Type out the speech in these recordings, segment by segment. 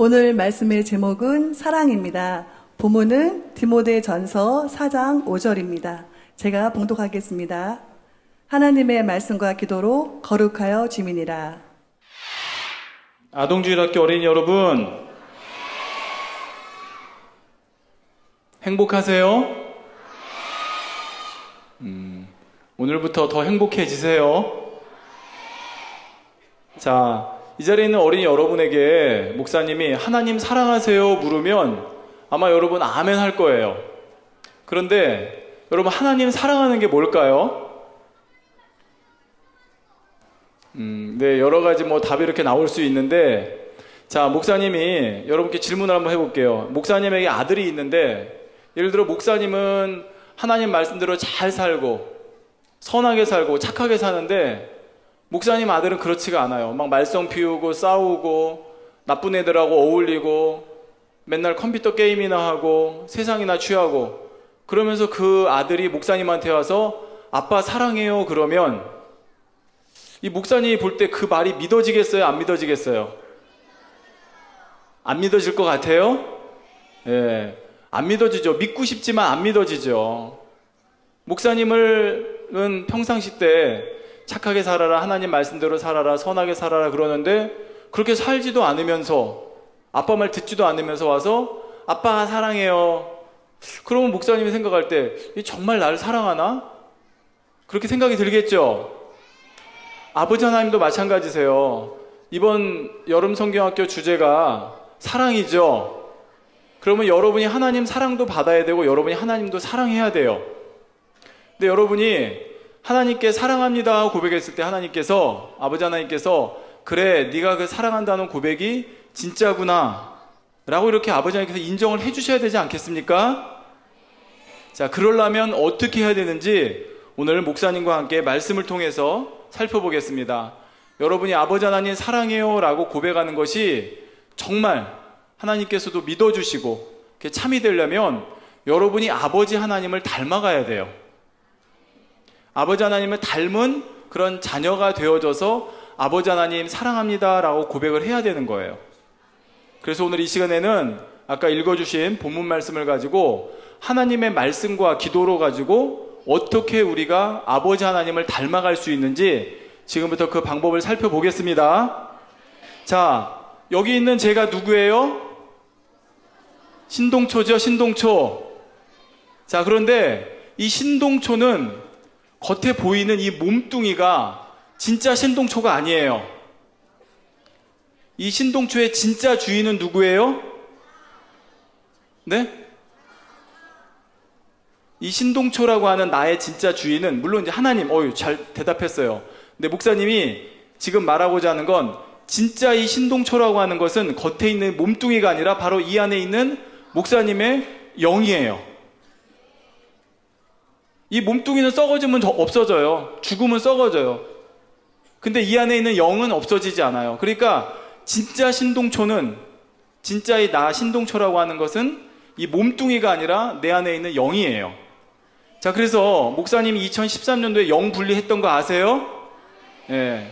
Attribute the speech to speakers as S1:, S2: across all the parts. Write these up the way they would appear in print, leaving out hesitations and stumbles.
S1: 오늘 말씀의 제목은 사랑입니다. 본문은 디모데전서 4장 5절입니다. 제가 봉독하겠습니다. 하나님의 말씀과 기도로 거룩하여 지민이라.
S2: 아동주일학교 어린이 여러분, 행복하세요? 오늘부터 더 행복해지세요. 자, 이 자리에 있는 어린이 여러분에게 목사님이 하나님 사랑하세요 물으면 아마 여러분 아멘 할 거예요. 그런데 여러분, 하나님 사랑하는 게 뭘까요? 네, 여러 가지 답이 이렇게 나올 수 있는데, 자, 목사님이 여러분께 질문을 한번 해볼게요. 목사님에게 아들이 있는데, 예를 들어 목사님은 하나님 말씀대로 잘 살고 선하게 살고 착하게 사는데, 목사님 아들은 그렇지가 않아요. 막 말썽 피우고 싸우고 나쁜 애들하고 어울리고 맨날 컴퓨터 게임이나 하고 세상이나 취하고, 그러면서 그 아들이 목사님한테 와서 아빠 사랑해요 그러면 이 목사님이 볼 때 그 말이 믿어지겠어요? 안 믿어지겠어요? 안 믿어질 것 같아요? 예, 안 믿어지죠. 믿고 싶지만 안 믿어지죠. 목사님은 평상시 때 착하게 살아라, 하나님 말씀대로 살아라, 선하게 살아라 그러는데 그렇게 살지도 않으면서, 아빠 말 듣지도 않으면서 와서 아빠 사랑해요. 그러면 목사님이 생각할 때 정말 나를 사랑하나? 그렇게 생각이 들겠죠. 아버지 하나님도 마찬가지세요. 이번 여름 성경학교 주제가 사랑이죠. 그러면 여러분이 하나님 사랑도 받아야 되고 여러분이 하나님도 사랑해야 돼요. 근데 여러분이 하나님께 사랑합니다 고백했을 때 하나님께서, 아버지 하나님께서 그래, 네가 그 사랑한다는 고백이 진짜구나 라고 이렇게 아버지 하나님께서 인정을 해주셔야 되지 않겠습니까? 자, 그러려면 어떻게 해야 되는지 오늘 목사님과 함께 말씀을 통해서 살펴보겠습니다. 여러분이 아버지 하나님 사랑해요 라고 고백하는 것이 정말 하나님께서도 믿어주시고 참이 되려면 여러분이 아버지 하나님을 닮아가야 돼요. 아버지 하나님을 닮은 그런 자녀가 되어져서 아버지 하나님 사랑합니다 라고 고백을 해야 되는 거예요. 그래서 오늘 이 시간에는 아까 읽어주신 본문 말씀을 가지고 하나님의 말씀과 기도로 가지고 어떻게 우리가 아버지 하나님을 닮아갈 수 있는지 지금부터 그 방법을 살펴보겠습니다. 자, 여기 있는 제가 누구예요? 신동초죠, 신동초. 자, 그런데 이 신동초는 겉에 보이는 이 몸뚱이가 진짜 신동초가 아니에요. 이 신동초의 진짜 주인은 누구예요? 네? 이 신동초라고 하는 나의 진짜 주인은 물론 이제 하나님, 잘 대답했어요. 근데 목사님이 지금 말하고자 하는 건 진짜 이 신동초라고 하는 것은 겉에 있는 몸뚱이가 아니라 바로 이 안에 있는 목사님의 영이에요. 이 몸뚱이는 썩어지면 없어져요. 죽으면 썩어져요. 근데 이 안에 있는 영은 없어지지 않아요. 그러니까 진짜 신동초는, 진짜 이 나 신동초라고 하는 것은 이 몸뚱이가 아니라 내 안에 있는 영이에요. 자, 그래서 목사님이 2013년도에 영 분리했던 거 아세요? 예.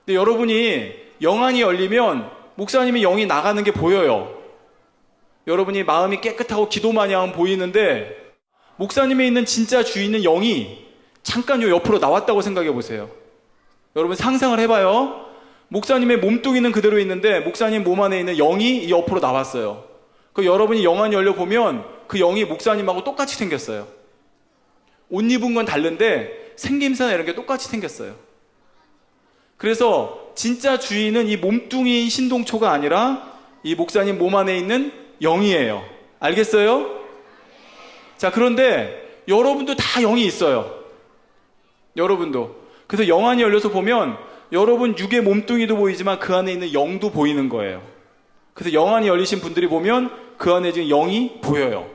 S2: 근데 여러분이 영안이 열리면 목사님이 영이 나가는 게 보여요. 여러분이 마음이 깨끗하고 기도 많이 하면 보이는데, 목사님에 있는 진짜 주인은 영이 잠깐 요 옆으로 나왔다고 생각해 보세요. 여러분 상상을 해봐요. 목사님의 몸뚱이는 그대로 있는데 목사님 몸 안에 있는 영이 이 옆으로 나왔어요. 그 여러분이 영안이 열려보면 그 영이 목사님하고 똑같이 생겼어요. 옷 입은 건 다른데 생김새나 이런 게 똑같이 생겼어요. 그래서 진짜 주인은 이 몸뚱이 신동초가 아니라 이 목사님 몸 안에 있는 영이에요. 알겠어요? 자, 그런데 여러분도 다 영이 있어요. 여러분도. 그래서 영안이 열려서 보면 여러분 육의 몸뚱이도 보이지만 그 안에 있는 영도 보이는 거예요. 그래서 영안이 열리신 분들이 보면 그 안에 지금 영이 보여요.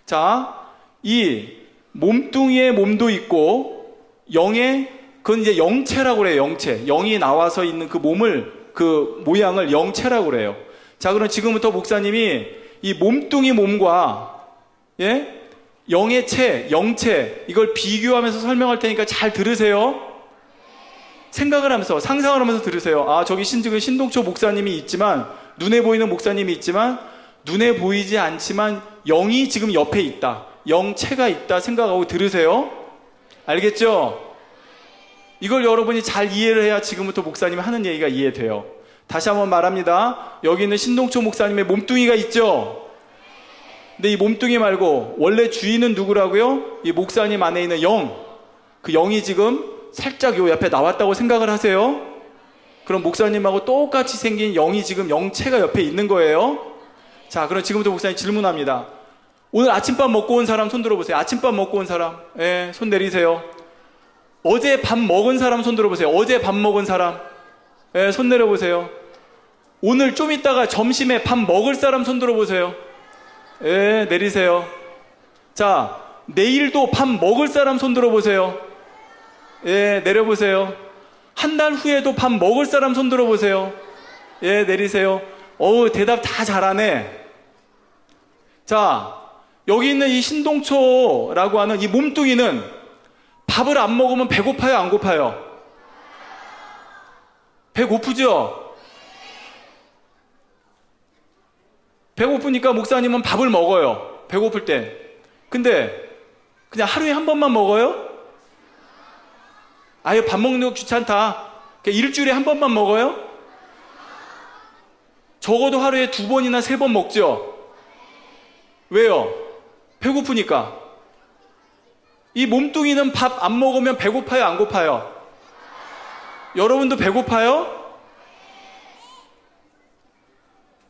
S2: 자, 이 몸뚱이의 몸도 있고 영의, 그건 이제 영체라고 그래요. 영체. 영이 나와서 있는 그 몸을, 그 모양을 영체라고 그래요. 자, 그럼 지금부터 목사님이 이 몸뚱이 몸과 영의 체, 영체, 이걸 비교하면서 설명할 테니까 잘 들으세요. 생각을 하면서, 상상을 하면서 들으세요. 아, 저기 신동초 목사님이 있지만 눈에 보이는 목사님이 있지만 눈에 보이지 않지만 영이 지금 옆에 있다. 영체가 있다 생각하고 들으세요. 알겠죠? 이걸 여러분이 잘 이해를 해야 지금부터 목사님이 하는 얘기가 이해돼요. 다시 한번 말합니다. 여기 있는 신동초 목사님의 몸뚱이가 있죠? 근데 이 몸뚱이 말고 원래 주인은 누구라고요? 이 목사님 안에 있는 영. 그 영이 지금 살짝 요 옆에 나왔다고 생각을 하세요. 그럼 목사님하고 똑같이 생긴 영이 지금 영체가 옆에 있는 거예요. 자, 그럼 지금부터 목사님 질문합니다. 오늘 아침밥 먹고 온 사람 손 들어보세요. 아침밥 먹고 온 사람. 예, 손 내리세요. 어제 밥 먹은 사람 손 들어보세요. 어제 밥 먹은 사람. 예, 손 내려보세요. 오늘 좀 있다가 점심에 밥 먹을 사람 손 들어보세요. 예, 내리세요. 자, 내일도 밥 먹을 사람 손 들어보세요. 예, 내려보세요. 한 달 후에도 밥 먹을 사람 손 들어보세요. 예, 내리세요. 어우, 대답 다 잘하네. 자, 여기 있는 이 신동초라고 하는 이 몸뚱이는 밥을 안 먹으면 배고파요, 안 고파요? 배고프죠? 배고프니까 목사님은 밥을 먹어요. 배고플 때. 근데 그냥 하루에 한 번만 먹어요? 아예 밥 먹는 거 귀찮다. 그냥 일주일에 한 번만 먹어요? 적어도 하루에 2번이나 3번 먹죠? 왜요? 배고프니까. 이 몸뚱이는 밥 안 먹으면 배고파요, 안 고파요? 여러분도 배고파요?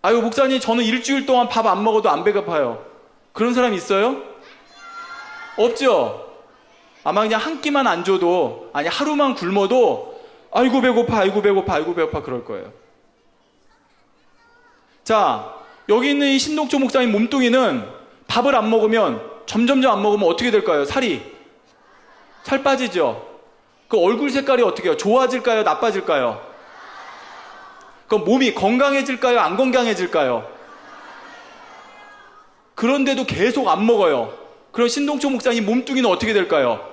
S2: 아유, 목사님, 저는 일주일 동안 밥 안 먹어도 안 배고파요. 그런 사람 있어요? 없죠? 아마 그냥 한 끼만 안 줘도, 아니, 하루만 굶어도, 아이고, 배고파, 아이고, 배고파, 아이고, 배고파, 그럴 거예요. 자, 여기 있는 이 신동초 목사님 몸뚱이는 밥을 안 먹으면, 점점점 안 먹으면 어떻게 될까요? 살 빠지죠? 그 얼굴 색깔이 어떻게 해요? 좋아질까요? 나빠질까요? 그럼 몸이 건강해질까요? 안 건강해질까요? 그런데도 계속 안 먹어요. 그럼 신동초 목사님 몸뚱이는 어떻게 될까요?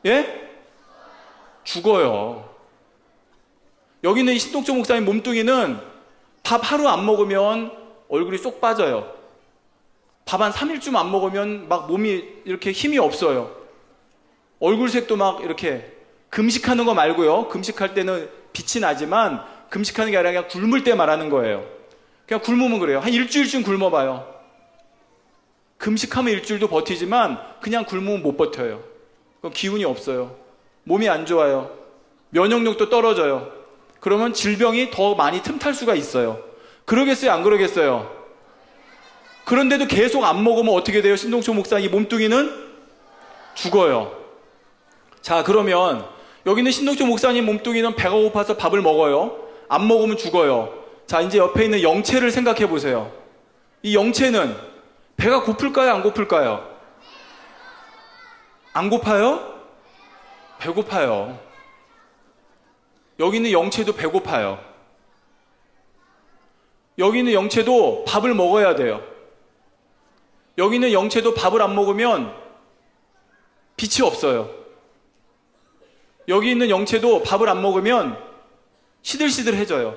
S2: 예? 죽어요. 여기 있는 이 신동초 목사님 몸뚱이는 밥 하루 안 먹으면 얼굴이 쏙 빠져요. 밥 한 3일쯤 안 먹으면 막 몸이 이렇게 힘이 없어요. 얼굴색도 막 이렇게 금식하는 거 말고요. 금식할 때는 빛이 나지만 금식하는 게 아니라 그냥 굶을 때 말하는 거예요. 그냥 굶으면 그래요. 한 일주일쯤 굶어봐요. 금식하면 일주일도 버티지만 그냥 굶으면 못 버텨요. 그럼 기운이 없어요. 몸이 안 좋아요. 면역력도 떨어져요. 그러면 질병이 더 많이 틈탈 수가 있어요. 그러겠어요? 안 그러겠어요? 그런데도 계속 안 먹으면 어떻게 돼요? 신동초 목사 이 몸뚱이는 죽어요. 자, 그러면 여기 있는 신동초 목사님 몸뚱이는 배가 고파서 밥을 먹어요. 안 먹으면 죽어요. 자, 이제 옆에 있는 영체를 생각해 보세요. 이 영체는 배가 고플까요? 안 고플까요? 안 고파요? 배고파요. 여기 있는 영체도 배고파요. 여기 있는 영체도 밥을 먹어야 돼요. 여기 있는 영체도 밥을 안 먹으면 빛이 없어요. 여기 있는 영체도 밥을 안 먹으면 시들시들해져요.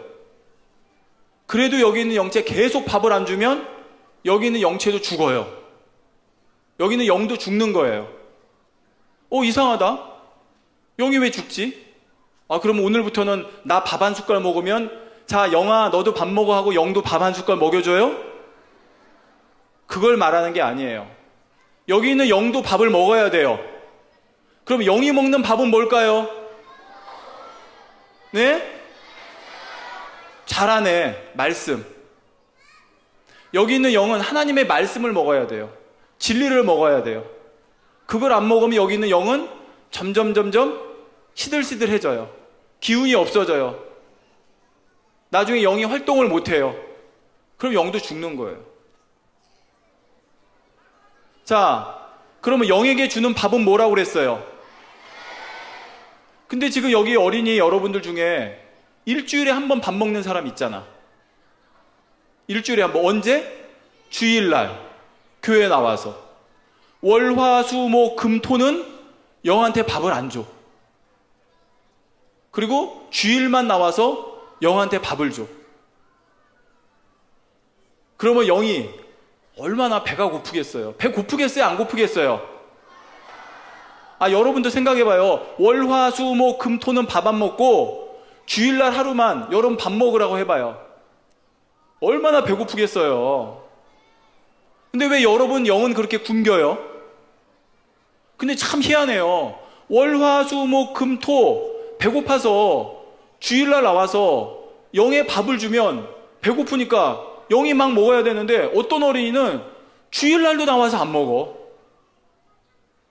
S2: 그래도 여기 있는 영체 계속 밥을 안 주면 여기 있는 영체도 죽어요. 여기 있는 영도 죽는 거예요. 이상하다. 영이 왜 죽지? 그럼 오늘부터는 나 밥 한 숟갈 먹으면 자, 영아 너도 밥 먹어 하고 영도 밥 한 숟갈 먹여줘요? 그걸 말하는 게 아니에요. 여기 있는 영도 밥을 먹어야 돼요. 그럼 영이 먹는 밥은 뭘까요? 네? 잘하네. 말씀. 여기 있는 영은 하나님의 말씀을 먹어야 돼요. 진리를 먹어야 돼요. 그걸 안 먹으면 여기 있는 영은 점점 시들시들해져요. 기운이 없어져요. 나중에 영이 활동을 못해요. 그럼 영도 죽는 거예요. 자, 그러면 영에게 주는 밥은 뭐라고 그랬어요? 근데 지금 여기 어린이 여러분들 중에 일주일에 한 번 밥 먹는 사람 있잖아. 일주일에 한 번. 언제? 주일날 교회 나와서. 월, 화, 수, 목, 금, 토는 영한테 밥을 안 줘. 그리고 주일만 나와서 영한테 밥을 줘. 그러면 영이 얼마나 배가 고프겠어요? 배 고프겠어요? 안 고프겠어요? 여러분도 생각해봐요. 월, 화, 수, 목, 금, 토는 밥 안 먹고 주일날 하루만 여러분 밥 먹으라고 해봐요. 얼마나 배고프겠어요? 근데 왜 여러분 영은 그렇게 굶겨요? 근데 참 희한해요. 월, 화, 수, 목, 금, 토 배고파서 주일날 나와서 영에 밥을 주면 배고프니까 영이 막 먹어야 되는데 어떤 어린이는 주일날도 나와서 안 먹어.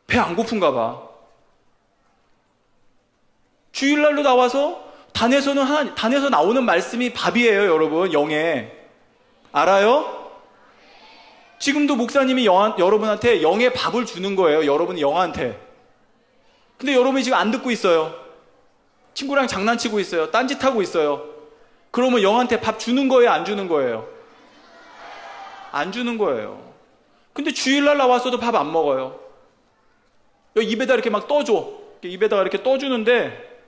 S2: 배 안 고픈가 봐. 주일날로 나와서 단에서 나오는 말씀이 밥이에요, 여러분. 영에. 알아요? 지금도 목사님이 여러분한테 영의 밥을 주는 거예요. 여러분이 영한테. 근데 여러분이 지금 안 듣고 있어요. 친구랑 장난치고 있어요. 딴짓하고 있어요. 그러면 영한테 밥 주는 거예요, 안 주는 거예요? 안 주는 거예요. 근데 주일날 나왔어도 밥 안 먹어요. 여기 입에다 이렇게 막 떠줘. 입에다가 이렇게 떠주는데,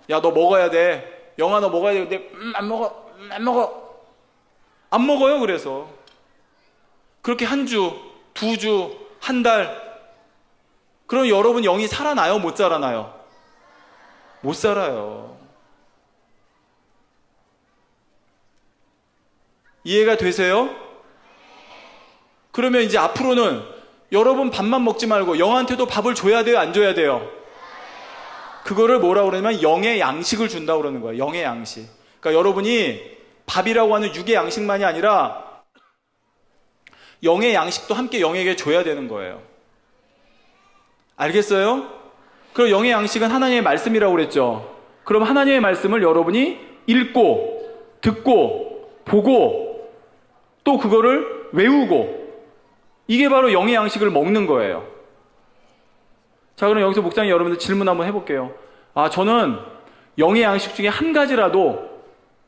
S2: 야, 너 먹어야 돼. 영아, 너 먹어야 돼. 근데, 안 먹어. 안 먹어요, 그래서. 그렇게 한 주, 두 주, 한 달. 그럼 여러분 영이 살아나요? 못 살아나요? 못 살아요. 이해가 되세요? 그러면 이제 앞으로는 여러분 밥만 먹지 말고 영한테도 밥을 줘야 돼요? 안 줘야 돼요? 그거를 뭐라고 그러냐면 영의 양식을 준다고 그러는 거예요. 영의 양식. 그러니까 여러분이 밥이라고 하는 육의 양식만이 아니라 영의 양식도 함께 영에게 줘야 되는 거예요. 알겠어요? 그럼 영의 양식은 하나님의 말씀이라고 그랬죠. 그럼 하나님의 말씀을 여러분이 읽고 듣고 보고 또 그거를 외우고 이게 바로 영의 양식을 먹는 거예요. 자, 그럼 여기서 목사님 여러분들 질문 한번 해볼게요. 저는 영의 양식 중에 한 가지라도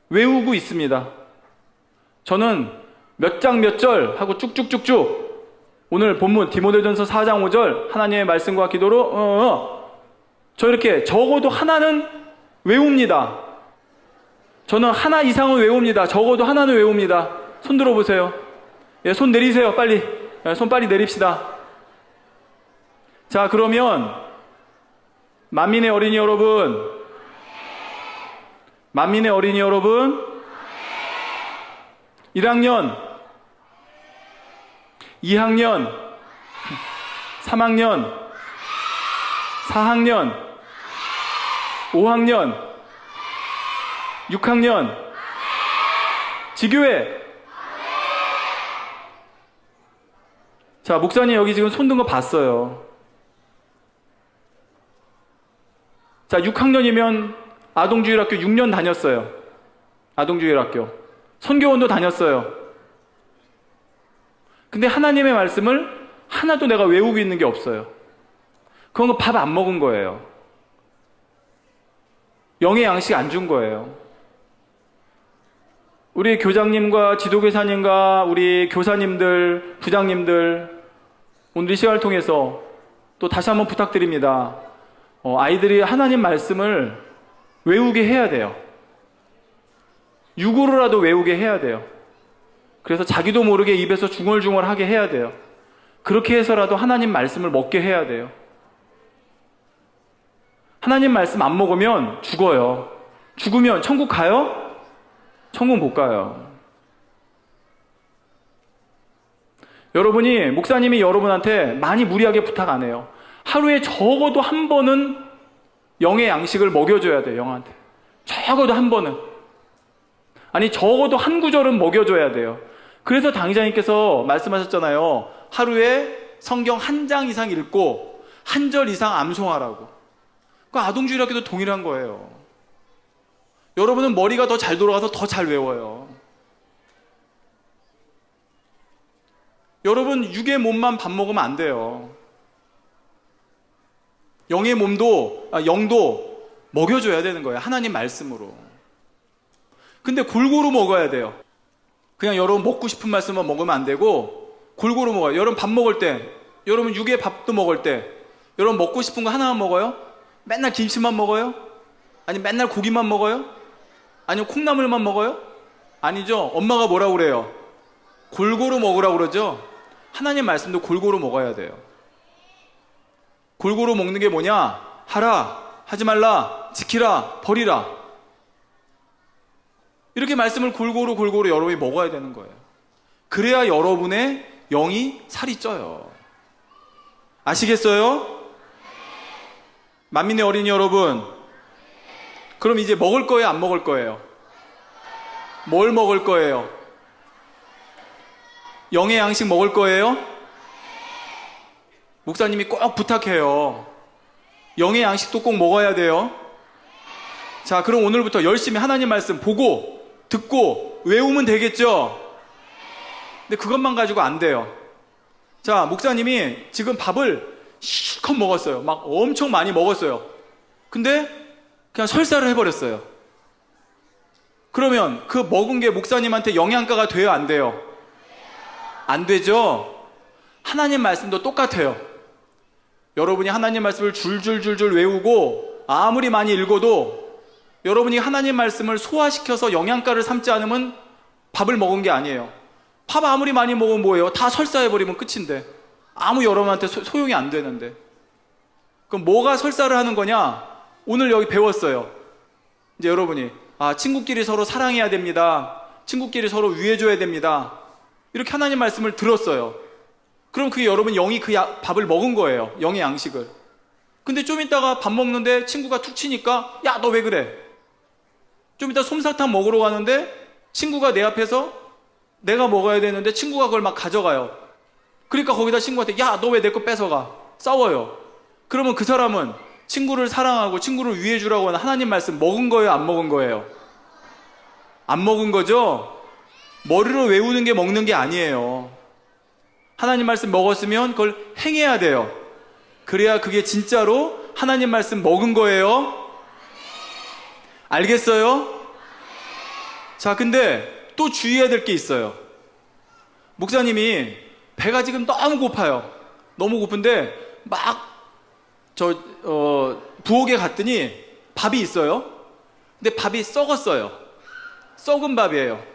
S2: 외우고 있습니다. 저는 몇 장 몇 절 하고 쭉쭉쭉쭉 오늘 본문 디모데전서 4장 5절 하나님의 말씀과 기도로 저 이렇게 적어도 하나는 외웁니다. 저는 하나 이상은 외웁니다. 적어도 하나는 외웁니다. 손 들어보세요. 예, 손 내리세요. 빨리. 손 빨리 내립시다. 자, 그러면 만민의 어린이 여러분, 1학년, 2학년, 3학년, 4학년, 5학년, 6학년, 지교회. 자, 목사님 여기 지금 손 든 거 봤어요. 자, 6학년이면 아동주일학교 6년 다녔어요. 아동주일학교. 선교원도 다녔어요. 근데 하나님의 말씀을 하나도 내가 외우고 있는 게 없어요. 그건 밥 안 먹은 거예요. 영의 양식 안 준 거예요. 우리 교장님과 지도교사님과 우리 교사님들, 부장님들 오늘 이 시간을 통해서 또 다시 한번 부탁드립니다. 아이들이 하나님 말씀을 외우게 해야 돼요. 육으로라도 외우게 해야 돼요. 그래서 자기도 모르게 입에서 중얼중얼하게 해야 돼요. 그렇게 해서라도 하나님 말씀을 먹게 해야 돼요. 하나님 말씀 안 먹으면 죽어요. 죽으면 천국 가요? 천국 못 가요. 여러분이, 목사님이 여러분한테 많이 무리하게 부탁 안 해요. 하루에 적어도 한 번은 영의 양식을 먹여줘야 돼요. 영한테. 적어도 한 번은. 아니, 적어도 한 구절은 먹여줘야 돼요. 그래서 당의자님께서 말씀하셨잖아요. 하루에 성경 한 장 이상 읽고 한 절 이상 암송하라고. 그 아동주일학교도 동일한 거예요. 여러분은 머리가 더 잘 돌아가서 더 잘 외워요. 여러분, 육의 몸만 밥 먹으면 안 돼요. 영의 영도 먹여줘야 되는 거예요. 하나님 말씀으로. 근데 골고루 먹어야 돼요. 그냥 여러분 먹고 싶은 말씀만 먹으면 안 되고 골고루 먹어요. 여러분 밥 먹을 때, 여러분 육의 밥도 먹을 때 여러분 먹고 싶은 거 하나만 먹어요? 맨날 김치만 먹어요? 아니 맨날 고기만 먹어요? 아니면 콩나물만 먹어요? 아니죠. 엄마가 뭐라고 그래요? 골고루 먹으라고 그러죠? 하나님 말씀도 골고루 먹어야 돼요. 골고루 먹는 게 뭐냐? 하라, 하지 말라, 지키라, 버리라. 이렇게 말씀을 골고루 여러분이 먹어야 되는 거예요. 그래야 여러분의 영이 살이 쪄요. 아시겠어요? 만민의 어린이 여러분, 그럼 이제 먹을 거예요, 안 먹을 거예요? 뭘 먹을 거예요? 영의 양식 먹을 거예요? 목사님이 꼭 부탁해요. 영의 양식도 꼭 먹어야 돼요. 자, 그럼 오늘부터 열심히 하나님 말씀 보고, 듣고, 외우면 되겠죠? 근데 그것만 가지고 안 돼요. 자, 목사님이 지금 밥을 실컷 먹었어요. 막 엄청 많이 먹었어요. 근데 그냥 설사를 해버렸어요. 그러면 그 먹은 게 목사님한테 영양가가 돼요, 안 돼요? 안 되죠? 하나님 말씀도 똑같아요. 여러분이 하나님 말씀을 줄줄줄줄 외우고 아무리 많이 읽어도 여러분이 하나님 말씀을 소화시켜서 영양가를 삼지 않으면 밥을 먹은 게 아니에요. 밥 아무리 많이 먹으면 뭐예요? 다 설사해버리면 끝인데, 아무 여러분한테 소용이 안 되는데. 그럼 뭐가 설사를 하는 거냐? 오늘 여기 배웠어요. 이제 여러분이 친구끼리 서로 사랑해야 됩니다. 친구끼리 서로 위해줘야 됩니다. 이렇게 하나님 말씀을 들었어요. 그럼 그게 여러분 영이 그 밥을 먹은 거예요. 영의 양식을. 근데 좀 이따가 밥 먹는데 친구가 툭 치니까 야, 너 왜 그래? 좀 이따 솜사탕 먹으러 가는데 친구가 내 앞에서 내가 먹어야 되는데 친구가 그걸 막 가져가요. 그러니까 거기다 친구한테 야, 너 왜 내 거 뺏어가? 싸워요. 그러면 그 사람은 친구를 사랑하고 친구를 위해주라고 하는 하나님 말씀 먹은 거예요, 안 먹은 거예요? 안 먹은 거죠? 머리로 외우는 게 먹는 게 아니에요. 하나님 말씀 먹었으면 그걸 행해야 돼요. 그래야 그게 진짜로 하나님 말씀 먹은 거예요. 알겠어요? 자, 근데 또 주의해야 될 게 있어요. 목사님이 배가 지금 너무 고파요. 너무 고픈데 막 부엌에 갔더니 밥이 있어요. 근데 밥이 썩었어요. 썩은 밥이에요.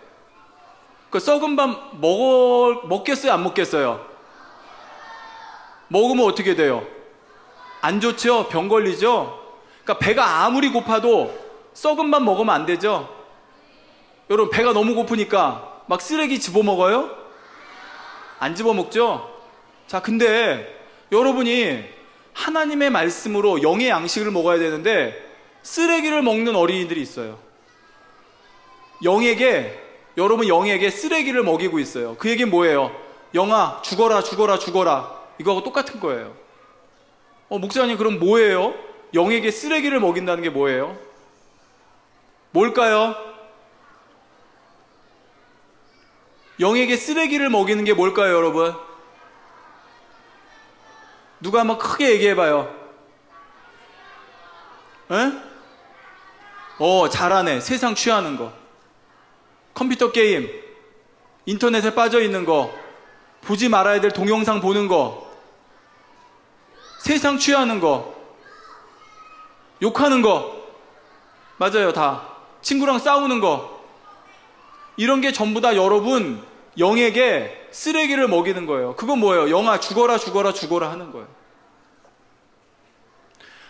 S2: 그 썩은 밥 먹겠어요, 안 먹겠어요? 먹으면 어떻게 돼요? 안 좋죠? 병 걸리죠? 그러니까 배가 아무리 고파도 썩은 밥 먹으면 안 되죠? 여러분, 배가 너무 고프니까 막 쓰레기 집어먹어요? 안 집어먹죠? 자, 근데 여러분이 하나님의 말씀으로 영의 양식을 먹어야 되는데 쓰레기를 먹는 어린이들이 있어요. 여러분 영에게 쓰레기를 먹이고 있어요. 그 얘기는 뭐예요? 영아, 죽어라, 죽어라, 죽어라. 이거하고 똑같은 거예요. 목사님, 그럼 뭐예요? 영에게 쓰레기를 먹인다는 게 뭐예요? 뭘까요? 영에게 쓰레기를 먹이는 게 뭘까요, 여러분? 누가 한번 크게 얘기해봐요. 에? 잘하네. 세상 취하는 거. 컴퓨터 게임, 인터넷에 빠져 있는 거, 보지 말아야 될 동영상 보는 거, 세상 취하는 거, 욕하는 거, 맞아요, 다. 친구랑 싸우는 거, 이런 게 전부 다 여러분 영에게 쓰레기를 먹이는 거예요. 그건 뭐예요? 영아, 죽어라, 죽어라, 죽어라 하는 거예요.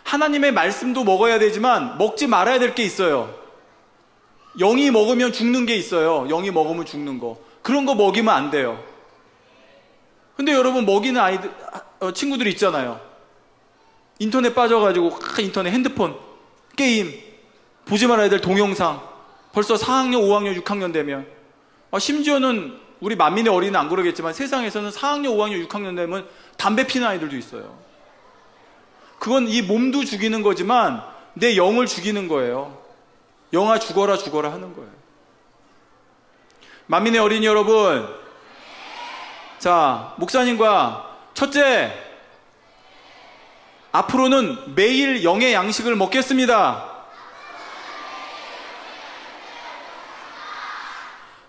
S2: 하나님의 말씀도 먹어야 되지만 먹지 말아야 될 게 있어요. 영이 먹으면 죽는 게 있어요. 영이 먹으면 죽는 거. 그런 거 먹이면 안 돼요. 근데 여러분, 먹이는 친구들이 있잖아요. 인터넷 빠져가지고 인터넷, 핸드폰, 게임, 보지 말아야 될 동영상, 벌써 4학년, 5학년, 6학년 되면, 심지어는 우리 만민의 어린이는 안 그러겠지만 세상에서는 4학년, 5학년, 6학년 되면 담배 피는 아이들도 있어요. 그건 이 몸도 죽이는 거지만 내 영을 죽이는 거예요. 영아, 죽어라, 죽어라 하는 거예요. 만민의 어린이 여러분, 자, 목사님과 첫째, 앞으로는 매일 영의 양식을 먹겠습니다.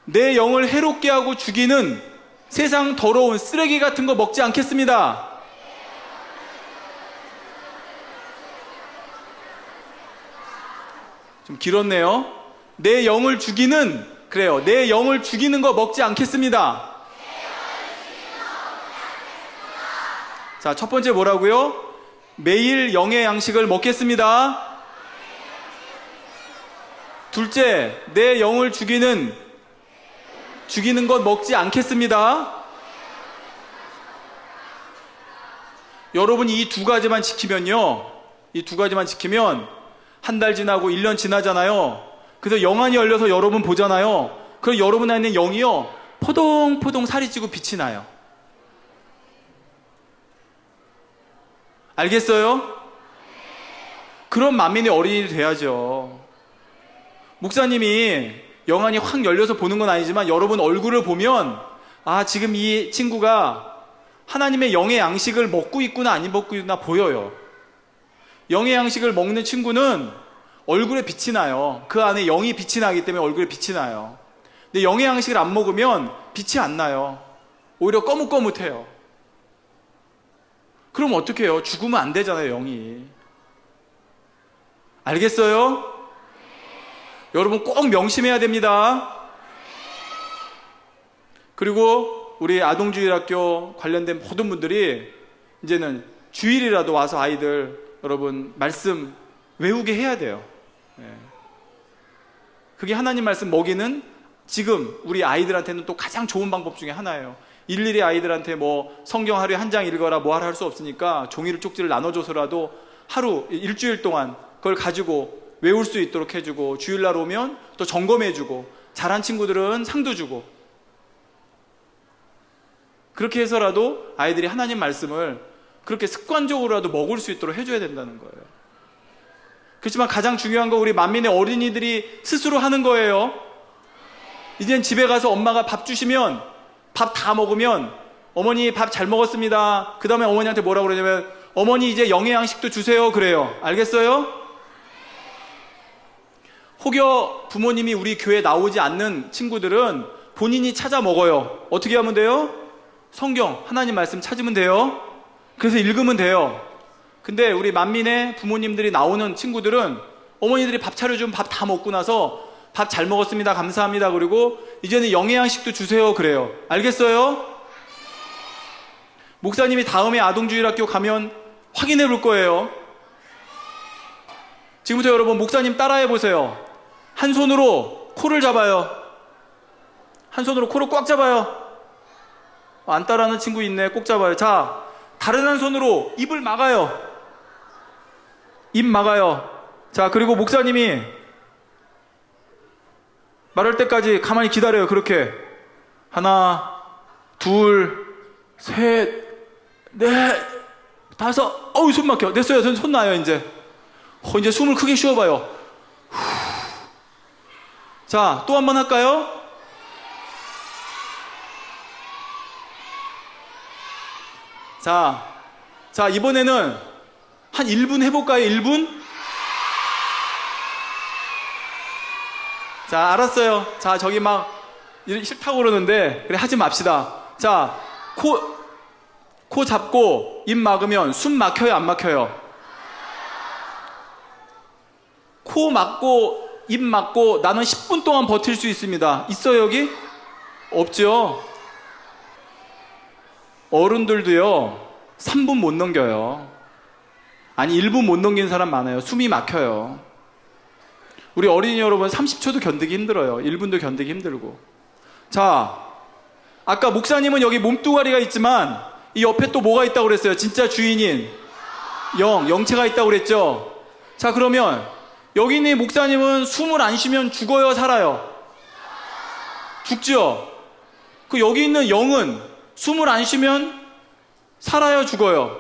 S2: 내 영을 해롭게 하고 죽이는 세상 더러운 쓰레기 같은 거 먹지 않겠습니다. 좀 길었네요. 내 영을 죽이는 거 먹지 않겠습니다. 자, 첫 번째 뭐라고요? 매일 영의 양식을 먹겠습니다. 둘째, 내 영을 죽이는 것 먹지 않겠습니다. 여러분 이 두 가지만 지키면요, 이 두 가지만 지키면 한 달 지나고 1년 지나잖아요. 그래서 영안이 열려서 여러분 보잖아요. 그럼 여러분 안에 영이요, 포동포동 살이 찌고 빛이 나요. 알겠어요? 그런 만민의 어린이 돼야죠. 목사님이 영안이 확 열려서 보는 건 아니지만 여러분 얼굴을 보면 아, 지금 이 친구가 하나님의 영의 양식을 먹고 있구나 안 먹고 있구나 보여요. 영의 양식을 먹는 친구는 얼굴에 빛이 나요. 그 안에 영이 빛이 나기 때문에 얼굴에 빛이 나요. 근데 영의 양식을 안 먹으면 빛이 안 나요. 오히려 거뭇거뭇해요. 그럼 어떻게 해요? 죽으면 안 되잖아요, 영이. 알겠어요? 여러분 꼭 명심해야 됩니다. 그리고 우리 아동주일학교 관련된 모든 분들이 이제는 주일이라도 와서 아이들 여러분 말씀 외우게 해야 돼요. 그게 하나님 말씀 먹이는 지금 우리 아이들한테는 또 가장 좋은 방법 중에 하나예요. 일일이 아이들한테 뭐 성경 하루에 한 장 읽어라 뭐 하라 할 수 없으니까 종이를 쪽지를 나눠줘서라도 하루 일주일 동안 그걸 가지고 외울 수 있도록 해주고, 주일날 오면 또 점검해주고, 잘한 친구들은 상도 주고, 그렇게 해서라도 아이들이 하나님 말씀을 그렇게 습관적으로라도 먹을 수 있도록 해줘야 된다는 거예요. 그렇지만 가장 중요한 건 우리 만민의 어린이들이 스스로 하는 거예요. 이젠 집에 가서 엄마가 밥 주시면 밥 다 먹으면 어머니 밥 잘 먹었습니다. 그 다음에 어머니한테 뭐라고 그러냐면 어머니 이제 영의 양식도 주세요 그래요. 알겠어요? 혹여 부모님이 우리 교회에 나오지 않는 친구들은 본인이 찾아 먹어요. 어떻게 하면 돼요? 성경, 하나님 말씀 찾으면 돼요. 그래서 읽으면 돼요. 근데 우리 만민의 부모님들이 나오는 친구들은 어머니들이 밥 차려주면 밥 다 먹고 나서 밥 잘 먹었습니다. 감사합니다. 그리고 이제는 영의 양식도 주세요. 그래요. 알겠어요? 목사님이 다음에 아동주일학교 가면 확인해 볼 거예요. 지금부터 여러분 목사님 따라해 보세요. 한 손으로 코를 잡아요. 한 손으로 코를 꽉 잡아요. 안 따라하는 친구 있네. 꼭 잡아요. 자, 다른 한 손으로 입을 막아요. 입 막아요. 자, 그리고 목사님이 말할 때까지 가만히 기다려요. 그렇게 하나, 둘, 셋, 넷, 다섯. 어우, 숨 막혀. 됐어요. 손 나요. 이제 이제 숨을 크게 쉬어봐요. 자, 또 한 번 할까요? 자, 이번에는 한 1분 해볼까요? 1분? 자, 알았어요. 자, 저기 막 싫다고 그러는데 그래 하지 맙시다. 자, 코 잡고 입 막으면 숨 막혀요? 안 막혀요? 코 막고 입 막고 나는 10분 동안 버틸 수 있습니다. 있어요 여기? 없죠? 어른들도요 3분 못 넘겨요. 아니 1분 못 넘기는 사람 많아요. 숨이 막혀요. 우리 어린이 여러분 30초도 견디기 힘들어요. 1분도 견디기 힘들고. 자, 아까 목사님은 여기 몸뚱아리가 있지만 이 옆에 또 뭐가 있다고 그랬어요? 진짜 주인인 영체가 있다고 그랬죠? 자, 그러면 여기 있는 목사님은 숨을 안 쉬면 죽어요, 살아요? 죽죠? 그 여기 있는 영은 숨을 안 쉬면 살아요, 죽어요?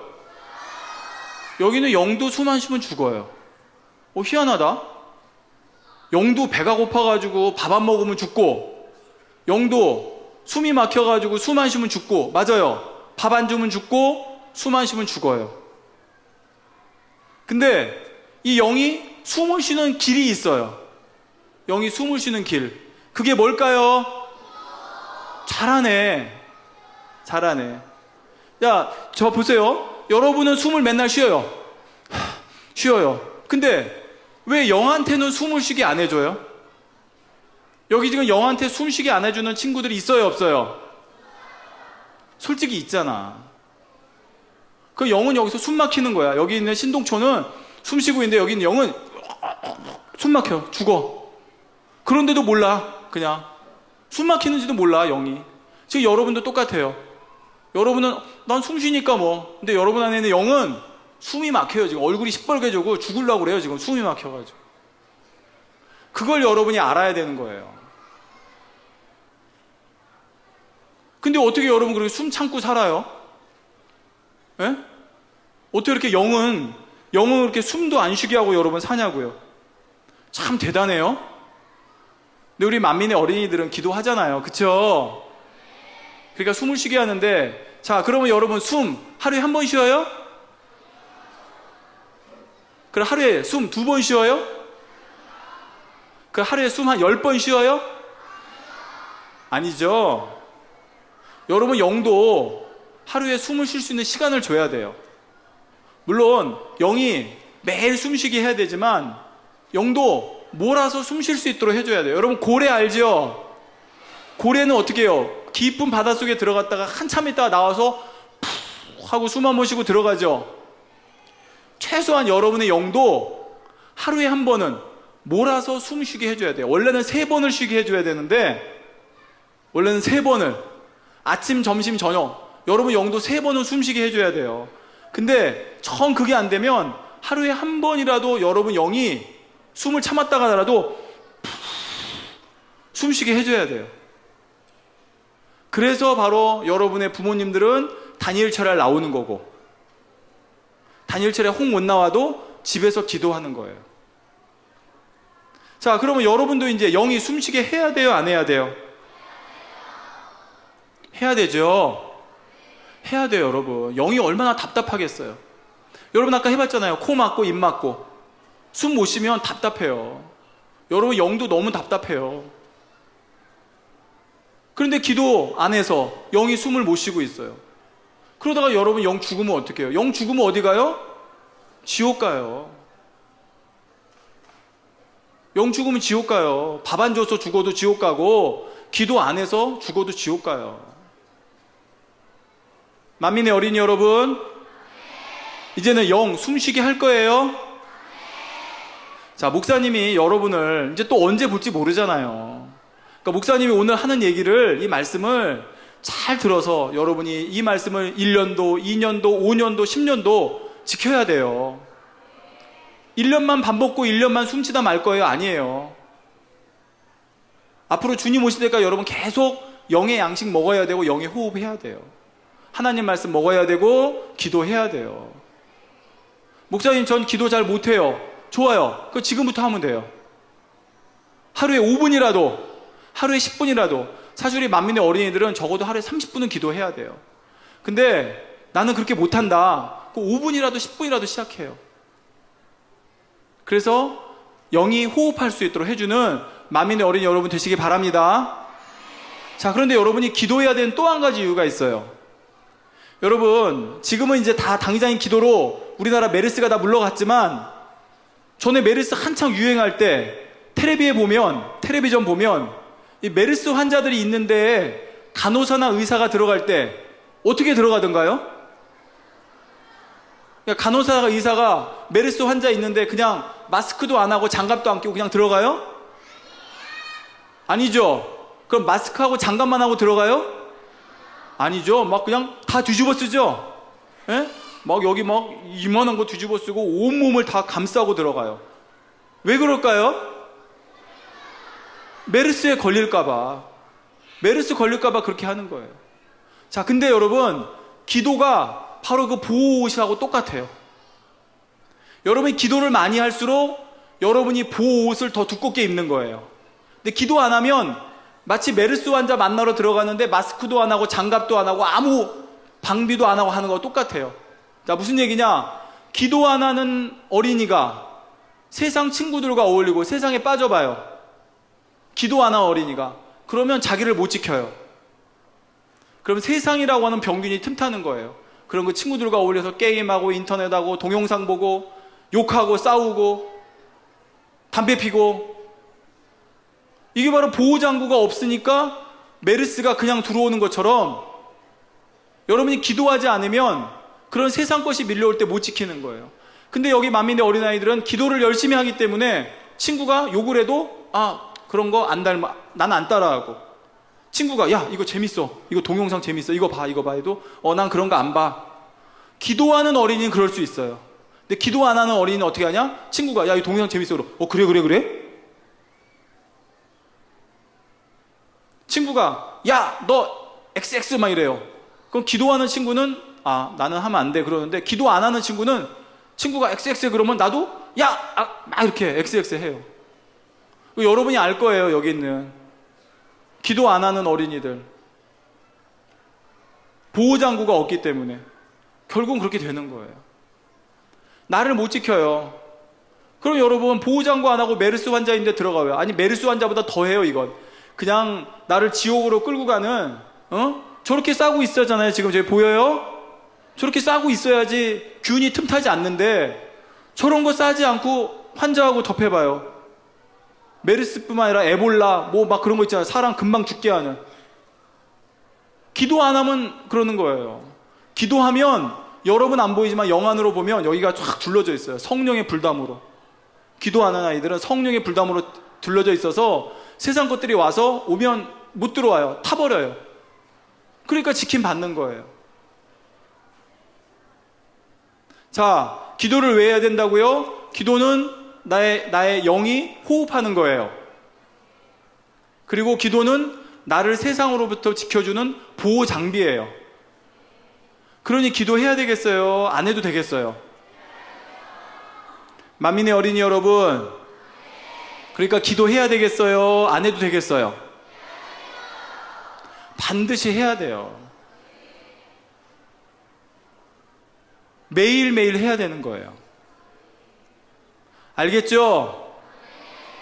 S2: 여기는 영도 숨 안 쉬면 죽어요. 희한하다. 영도 배가 고파가지고 밥 안 먹으면 죽고, 영도 숨이 막혀가지고 숨 안 쉬면 죽고, 맞아요. 밥 안 주면 죽고, 숨 안 쉬면 죽어요. 근데 이 영이 숨을 쉬는 길이 있어요. 영이 숨을 쉬는 길. 그게 뭘까요? 잘하네. 야, 저 보세요. 여러분은 숨을 맨날 쉬어요. 쉬어요. 근데 왜 영한테는 숨을 쉬게 안 해줘요? 여기 지금 영한테 숨 쉬게 안 해주는 친구들이 있어요, 없어요? 솔직히 있잖아. 그 영은 여기서 숨 막히는 거야. 여기 있는 신동초는 숨 쉬고 있는데 여기 있는 영은 숨 막혀. 죽어. 그런데도 몰라. 그냥. 숨 막히는지도 몰라, 영이. 지금 여러분도 똑같아요. 여러분은 난 숨 쉬니까 뭐. 근데 여러분 안에 있는 영은 숨이 막혀요. 지금 얼굴이 시뻘개지고 죽으려고 그래요. 지금 숨이 막혀가지고. 그걸 여러분이 알아야 되는 거예요. 근데 어떻게 여러분 그렇게 숨 참고 살아요? 예? 어떻게 이렇게 영은 그렇게 숨도 안 쉬게 하고 여러분 사냐고요? 참 대단해요. 근데 우리 만민의 어린이들은 기도하잖아요. 그쵸? 그러니까 숨을 쉬게 하는데, 자, 그러면 여러분 숨 하루에 한 번 쉬어요? 그럼 하루에 숨 2번 쉬어요? 그 하루에 숨 한 10번 쉬어요? 아니죠. 여러분 영도 하루에 숨을 쉴 수 있는 시간을 줘야 돼요. 물론 영이 매일 숨쉬게 해야 되지만 영도 몰아서 숨 쉴 수 있도록 해줘야 돼요. 여러분 고래 알죠? 고래는 어떻게 해요? 깊은 바닷속에 들어갔다가 한참 있다가 나와서 푹 하고 숨 한 번 쉬고 들어가죠. 최소한 여러분의 영도 하루에 한 번은 몰아서 숨 쉬게 해줘야 돼요. 원래는 3번을 쉬게 해줘야 되는데, 원래는 3번을 아침, 점심, 저녁 여러분 영도 3번은 숨 쉬게 해줘야 돼요. 근데 정 그게 안 되면 하루에 한 번이라도 여러분 영이 숨을 참았다가 하더라도 숨 쉬게 해줘야 돼요. 그래서 바로 여러분의 부모님들은 다니엘철에 나오는 거고, 다니엘철에 홍 못 나와도 집에서 기도하는 거예요. 자, 그러면 여러분도 이제 영이 숨쉬게 해야 돼요, 안 해야 돼요? 해야 되죠. 해야 돼요, 여러분. 영이 얼마나 답답하겠어요. 여러분 아까 해봤잖아요. 코 막고 입 막고 숨 못 쉬면 답답해요. 여러분 영도 너무 답답해요. 그런데 기도 안에서 영이 숨을 못 쉬고 있어요. 그러다가 여러분 영 죽으면 어떻게 해요? 영 죽으면 어디 가요? 지옥 가요. 영 죽으면 지옥 가요. 밥 안 줘서 죽어도 지옥 가고, 기도 안 해서 죽어도 지옥 가요. 만민의 어린이 여러분, 이제는 영 숨쉬게 할 거예요. 자, 목사님이 여러분을 이제 또 언제 볼지 모르잖아요. 그러니까 목사님이 오늘 하는 얘기를, 이 말씀을 잘 들어서 여러분이 이 말씀을 1년도, 2년도, 5년도, 10년도 지켜야 돼요. 1년만 밥 먹고 1년만 숨쉬다 말 거예요? 아니에요. 앞으로 주님 오실 때까지 여러분 계속 영의 양식 먹어야 되고 영의 호흡해야 돼요. 하나님 말씀 먹어야 되고 기도해야 돼요. 목사님 전 기도 잘 못해요. 좋아요. 그거 지금부터 하면 돼요. 하루에 5분이라도, 하루에 10분이라도. 사실 우리 만민의 어린이들은 적어도 하루에 30분은 기도해야 돼요. 근데 나는 그렇게 못한다. 그 5분이라도 10분이라도 시작해요. 그래서 영이 호흡할 수 있도록 해주는 만민의 어린이 여러분 되시기 바랍니다. 자, 그런데 여러분이 기도해야 되는 또 한 가지 이유가 있어요. 여러분 지금은 이제 다 당장인 기도로 우리나라 메르스가 다 물러갔지만, 전에 메르스 한창 유행할 때 텔레비전 보면 이 메르스 환자들이 있는데 간호사나 의사가 들어갈 때 어떻게 들어가던가요? 간호사가 의사가 메르스 환자 있는데 그냥 마스크도 안 하고 장갑도 안 끼고 그냥 들어가요? 아니죠. 그럼 마스크하고 장갑만 하고 들어가요? 아니죠. 막 그냥 다 뒤집어 쓰죠. 예? 막 여기 막 이만한 거 뒤집어 쓰고 온몸을 다 감싸고 들어가요. 왜 그럴까요? 메르스에 걸릴까봐. 메르스 걸릴까봐 그렇게 하는 거예요. 자, 근데 여러분 기도가 바로 그 보호옷이하고 똑같아요. 여러분이 기도를 많이 할수록 여러분이 보호옷을 더 두껍게 입는 거예요. 근데 기도 안 하면 마치 메르스 환자 만나러 들어가는데 마스크도 안 하고 장갑도 안 하고 아무 방비도 안 하고 하는 거 똑같아요. 자, 무슨 얘기냐? 기도 안 하는 어린이가 세상 친구들과 어울리고 세상에 빠져봐요. 기도 안 하는 어린이가. 그러면 자기를 못 지켜요. 그럼 세상이라고 하는 병균이 틈타는 거예요. 그런 거 친구들과 어울려서 게임하고 인터넷하고 동영상 보고 욕하고 싸우고 담배 피고, 이게 바로 보호장구가 없으니까 메르스가 그냥 들어오는 것처럼 여러분이 기도하지 않으면 그 그런 세상 것이 밀려올 때 못 지키는 거예요. 근데 여기 만민의 어린아이들은 기도를 열심히 하기 때문에 친구가 욕을 해도 그런 거 안 닮아, 난 안 따라하고, 친구가 야 이거 재밌어, 이거 동영상 재밌어, 이거 봐 해도 난 그런 거 안 봐. 기도하는 어린이는 그럴 수 있어요. 근데 기도 안 하는 어린이는 어떻게 하냐? 친구가 야 이 동영상 재밌어, 그래 친구가 야 너 XX 막 이래요. 그럼 기도하는 친구는 나는 하면 안 돼 그러는데, 기도 안 하는 친구는 친구가 XX 그러면 나도 막 이렇게 XX 해요. 여러분이 알 거예요. 여기 있는 기도 안 하는 어린이들, 보호장구가 없기 때문에 결국은 그렇게 되는 거예요. 나를 못 지켜요. 그럼 여러분 보호장구 안 하고 메르스 환자인데 들어가요. 아니 메르스 환자보다 더해요. 이건 그냥 나를 지옥으로 끌고 가는 저렇게 싸고 있어잖아요. 지금 저기 보여요? 저렇게 싸고 있어야지 균이 틈타지 않는데, 저런 거 싸지 않고 환자하고 덮여봐요. 메르스뿐만 아니라 에볼라 막 그런 거 있잖아요. 사람 금방 죽게 하는. 기도 안 하면 그러는 거예요. 기도하면 여러분 안 보이지만 영안으로 보면 여기가 쫙 둘러져 있어요. 성령의 불담으로. 기도 안 하는 아이들은 성령의 불담으로 둘러져 있어서 세상 것들이 와서 오면 못 들어와요. 타버려요. 그러니까 지킴 받는 거예요. 자, 기도를 왜 해야 된다고요? 기도는 나의 영이 호흡하는 거예요. 그리고 기도는 나를 세상으로부터 지켜주는 보호 장비예요. 그러니 기도해야 되겠어요? 안 해도 되겠어요? 만민의 어린이 여러분, 그러니까 기도해야 되겠어요? 안 해도 되겠어요? 반드시 해야 돼요. 매일매일 해야 되는 거예요. 알겠죠?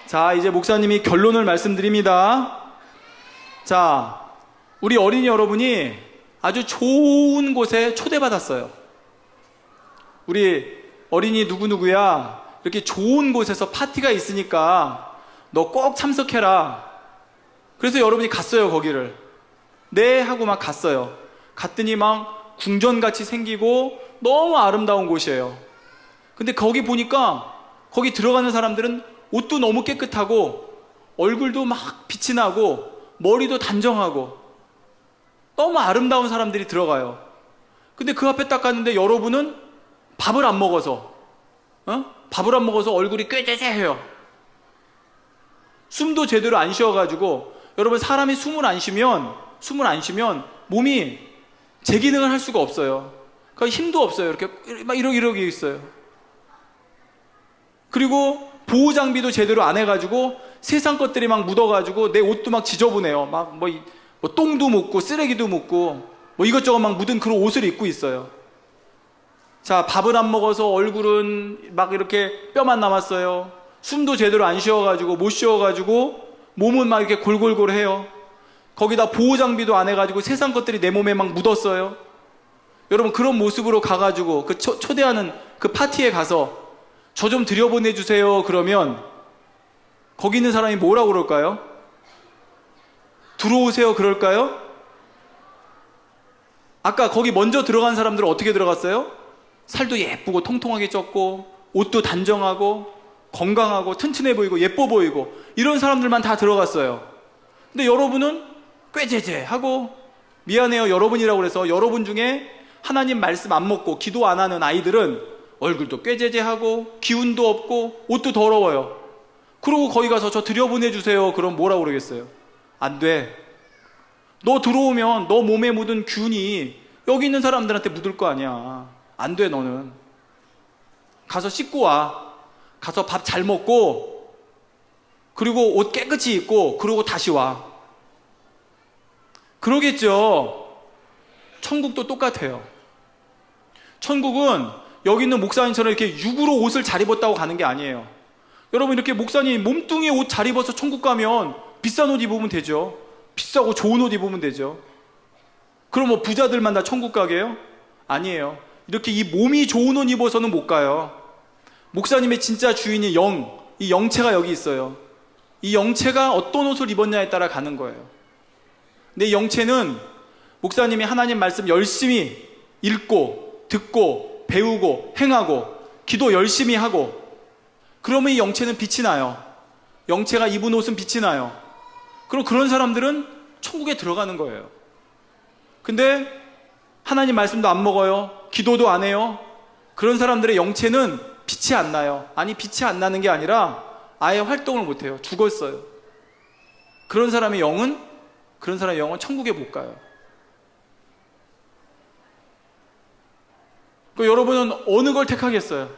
S2: 자, 이제 목사님이 결론을 말씀드립니다. 자, 우리 어린이 여러분이 아주 좋은 곳에 초대받았어요. 우리 어린이 누구누구야, 이렇게 좋은 곳에서 파티가 있으니까 너 꼭 참석해라. 그래서 여러분이 갔어요. 거기를. 네 하고 막 갔어요. 갔더니 막 궁전같이 생기고 너무 아름다운 곳이에요. 근데 거기 보니까 거기 들어가는 사람들은 옷도 너무 깨끗하고 얼굴도 막 빛이 나고 머리도 단정하고 너무 아름다운 사람들이 들어가요. 근데 그 앞에 딱 갔는데 여러분은 밥을 안 먹어서 얼굴이 꾀죄죄해요. 숨도 제대로 안 쉬어가지고, 여러분 사람이 숨을 안 쉬면 몸이 제 기능을 할 수가 없어요. 그러니까 힘도 없어요. 이렇게 막 이러기 있어요. 그리고 보호 장비도 제대로 안 해가지고 세상 것들이 막 묻어가지고 내 옷도 막 지저분해요. 막 뭐 똥도 묻고 쓰레기도 묻고 뭐 이것저것 막 묻은 그런 옷을 입고 있어요. 자, 밥을 안 먹어서 얼굴은 막 이렇게 뼈만 남았어요. 숨도 제대로 안 쉬어가지고 못 쉬어가지고 몸은 막 이렇게 골골골해요. 거기다 보호 장비도 안 해가지고 세상 것들이 내 몸에 막 묻었어요. 여러분 그런 모습으로 가가지고 그 초대하는 그 파티에 가서 저 좀 들여보내주세요 그러면 거기 있는 사람이 뭐라고 그럴까요? 들어오세요 그럴까요? 아까 거기 먼저 들어간 사람들은 어떻게 들어갔어요? 살도 예쁘고 통통하게 쪘고 옷도 단정하고 건강하고 튼튼해 보이고 예뻐 보이고 이런 사람들만 다 들어갔어요. 근데 여러분은 꾀죄죄하고, 미안해요 여러분이라고 그래서 여러분 중에 하나님 말씀 안 먹고 기도 안 하는 아이들은 얼굴도 꾀죄죄하고 기운도 없고 옷도 더러워요. 그러고 거기 가서 저 들여보내주세요 그럼 뭐라고 그러겠어요? 안 돼. 너 들어오면 너 몸에 묻은 균이 여기 있는 사람들한테 묻을 거 아니야. 안 돼. 너는 가서 씻고 와. 가서 밥 잘 먹고 그리고 옷 깨끗이 입고 그러고 다시 와. 그러겠죠. 천국도 똑같아요. 천국은 여기 있는 목사님처럼 이렇게 육으로 옷을 잘 입었다고 가는 게 아니에요. 여러분 이렇게 목사님 몸뚱이에 옷 잘 입어서 천국 가면 비싼 옷 입으면 되죠. 비싸고 좋은 옷 입으면 되죠. 그럼 뭐 부자들만 다 천국 가게요? 아니에요. 이렇게 이 몸이 좋은 옷 입어서는 못 가요. 목사님의 진짜 주인이 이 영체가 여기 있어요. 이 영체가 어떤 옷을 입었냐에 따라 가는 거예요. 근데 이 영체는 목사님이 하나님 말씀 열심히 읽고 듣고 배우고 행하고 기도 열심히 하고 그러면 이 영체는 빛이 나요. 영체가 입은 옷은 빛이 나요. 그럼 그런 사람들은 천국에 들어가는 거예요. 근데 하나님 말씀도 안 먹어요. 기도도 안 해요. 그런 사람들의 영체는 빛이 안 나요. 아니, 빛이 안 나는 게 아니라 아예 활동을 못 해요. 죽었어요. 그런 사람의 영은 천국에 못 가요. 여러분은 어느 걸 택하겠어요?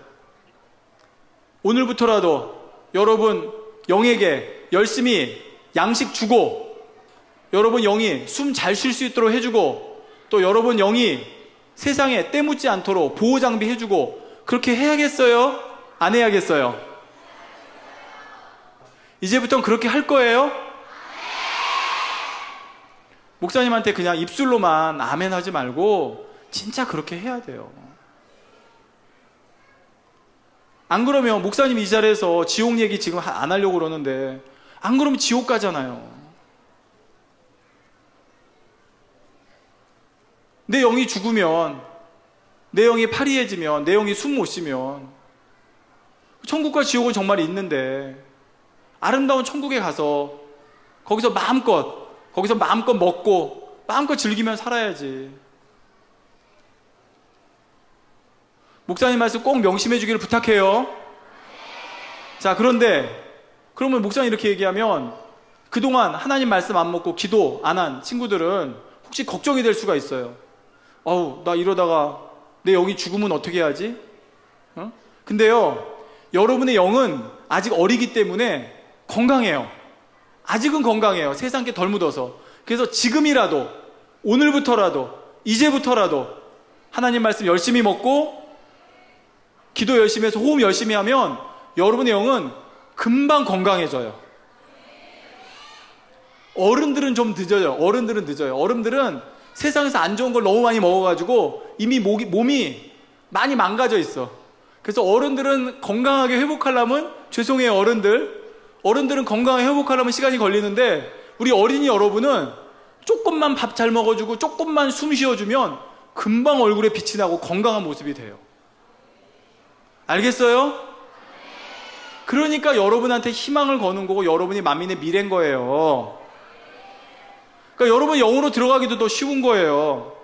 S2: 오늘부터라도 여러분 영에게 열심히 양식 주고, 여러분 영이 숨 잘 쉴 수 있도록 해주고, 또 여러분 영이 세상에 때 묻지 않도록 보호 장비 해주고, 그렇게 해야겠어요? 안 해야겠어요? 이제부터는 그렇게 할 거예요? 목사님한테 그냥 입술로만 아멘 하지 말고 진짜 그렇게 해야 돼요. 안 그러면 목사님 이 자리에서 지옥 얘기 지금 안 하려고 그러는데, 안 그러면 지옥 가잖아요. 내 영이 죽으면, 내 영이 파리해지면, 내 영이 숨 못 쉬면 천국과 지옥은 정말 있는데, 아름다운 천국에 가서 거기서 마음껏 먹고 마음껏 즐기면 살아야지. 목사님 말씀 꼭 명심해 주기를 부탁해요. 자, 그러면 목사님 이렇게 얘기하면 그동안 하나님 말씀 안 먹고 기도 안 한 친구들은 혹시 걱정이 될 수가 있어요. 나 이러다가 내 영이 죽으면 어떻게 하지? 근데요, 여러분의 영은 아직 어리기 때문에 건강해요. 아직은 건강해요. 세상 게 덜 묻어서. 그래서 지금이라도, 오늘부터라도, 이제부터라도 하나님 말씀 열심히 먹고 기도 열심히 해서 호흡 열심히 하면 여러분의 영은 금방 건강해져요. 어른들은 좀 늦어요. 어른들은 세상에서 안 좋은 걸 너무 많이 먹어가지고 이미 몸이 많이 망가져 있어. 그래서 어른들은 건강하게 회복하려면, 죄송해요 어른들은 건강하게 회복하려면 시간이 걸리는데, 우리 어린이 여러분은 조금만 밥 잘 먹어주고 조금만 숨 쉬어주면 금방 얼굴에 빛이 나고 건강한 모습이 돼요. 알겠어요? 그러니까 여러분한테 희망을 거는 거고 여러분이 만민의 미래인 거예요. 그러니까 여러분 영으로 들어가기도 더 쉬운 거예요.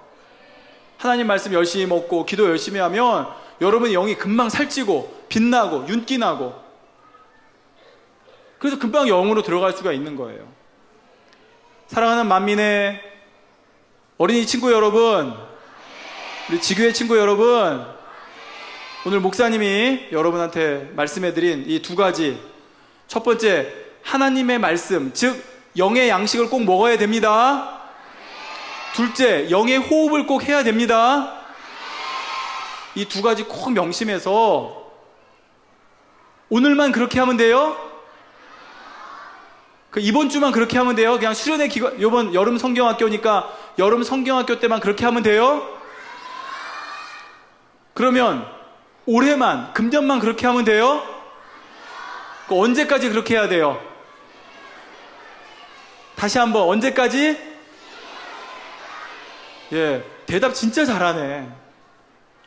S2: 하나님 말씀 열심히 먹고 기도 열심히 하면 여러분의 영이 금방 살찌고 빛나고 윤기 나고, 그래서 금방 영으로 들어갈 수가 있는 거예요. 사랑하는 만민의 어린이 친구 여러분, 우리 지교회 친구 여러분, 오늘 목사님이 여러분한테 말씀해드린 이 두 가지, 첫 번째, 하나님의 말씀, 즉 영의 양식을 꼭 먹어야 됩니다. 둘째, 영의 호흡을 꼭 해야 됩니다. 이 두 가지 꼭 명심해서 오늘만 그렇게 하면 돼요? 이번 주만 그렇게 하면 돼요? 그냥 수련회 기간, 이번 여름 성경학교니까 여름 성경학교 때만 그렇게 하면 돼요? 그러면 올해만, 금년만 그렇게 하면 돼요? 언제까지 그렇게 해야 돼요? 다시 한번, 언제까지? 예, 대답 진짜 잘하네.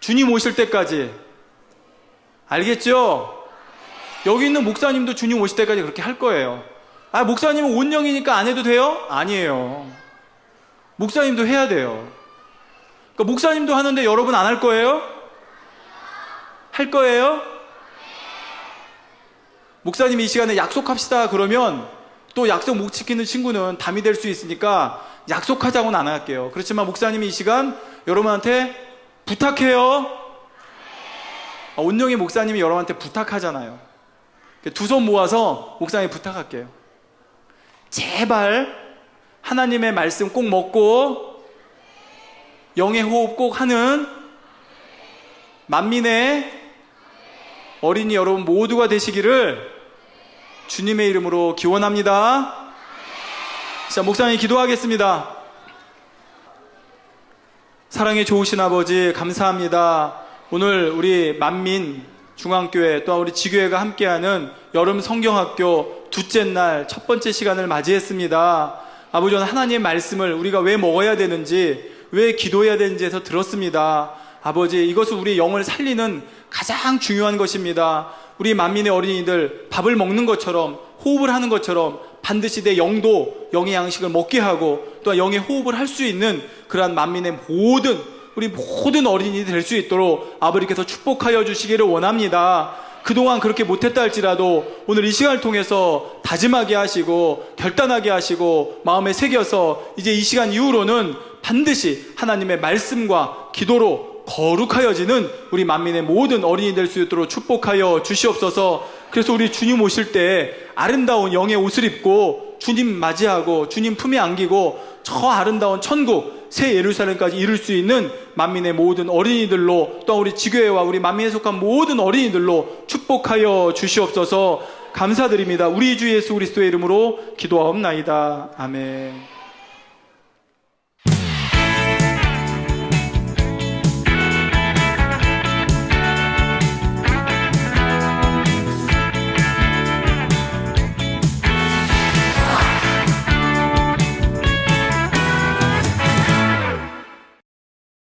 S2: 주님 오실 때까지. 알겠죠? 여기 있는 목사님도 주님 오실 때까지 그렇게 할 거예요. 목사님은 온영이니까 안 해도 돼요? 아니에요. 목사님도 해야 돼요. 그러니까 목사님도 하는데 여러분 안 할 거예요? 할 거예요? 목사님이 이 시간에 약속합시다 그러면 또 약속 못 지키는 친구는 담이 될 수 있으니까 약속하자고는 안 할게요. 그렇지만 목사님이 이 시간 여러분한테 부탁해요. 온영이 목사님이 여러분한테 부탁하잖아요. 두 손 모아서 목사님 부탁할게요. 제발 하나님의 말씀 꼭 먹고 영의 호흡 꼭 하는 만민의 어린이 여러분 모두가 되시기를 주님의 이름으로 기원합니다. 자, 목사님 기도하겠습니다. 사랑의 좋으신 아버지, 감사합니다. 오늘 우리 만민 중앙교회 또한 우리 지교회가 함께하는 여름 성경학교 둘째 날 첫 번째 시간을 맞이했습니다. 아버지, 하나님의 말씀을 우리가 왜 먹어야 되는지, 왜 기도해야 되는지에서 들었습니다. 아버지, 이것은 우리의 영을 살리는 가장 중요한 것입니다. 우리 만민의 어린이들 밥을 먹는 것처럼, 호흡을 하는 것처럼 반드시 내 영도 영의 양식을 먹게 하고 또 영의 호흡을 할 수 있는 그러한 만민의 우리 모든 어린이들이 될 수 있도록 아버지께서 축복하여 주시기를 원합니다. 그동안 그렇게 못했다 할지라도 오늘 이 시간을 통해서 다짐하게 하시고 결단하게 하시고 마음에 새겨서 이제 이 시간 이후로는 반드시 하나님의 말씀과 기도로 거룩하여지는 우리 만민의 모든 어린이 될 수 있도록 축복하여 주시옵소서. 그래서 우리 주님 오실 때 아름다운 영의 옷을 입고 주님 맞이하고 주님 품에 안기고 저 아름다운 천국 새 예루살렘까지 이룰 수 있는 만민의 모든 어린이들로, 또 우리 지교회와 우리 만민에 속한 모든 어린이들로 축복하여 주시옵소서. 감사드립니다. 우리 주 예수 그리스도의 이름으로 기도하옵나이다. 아멘.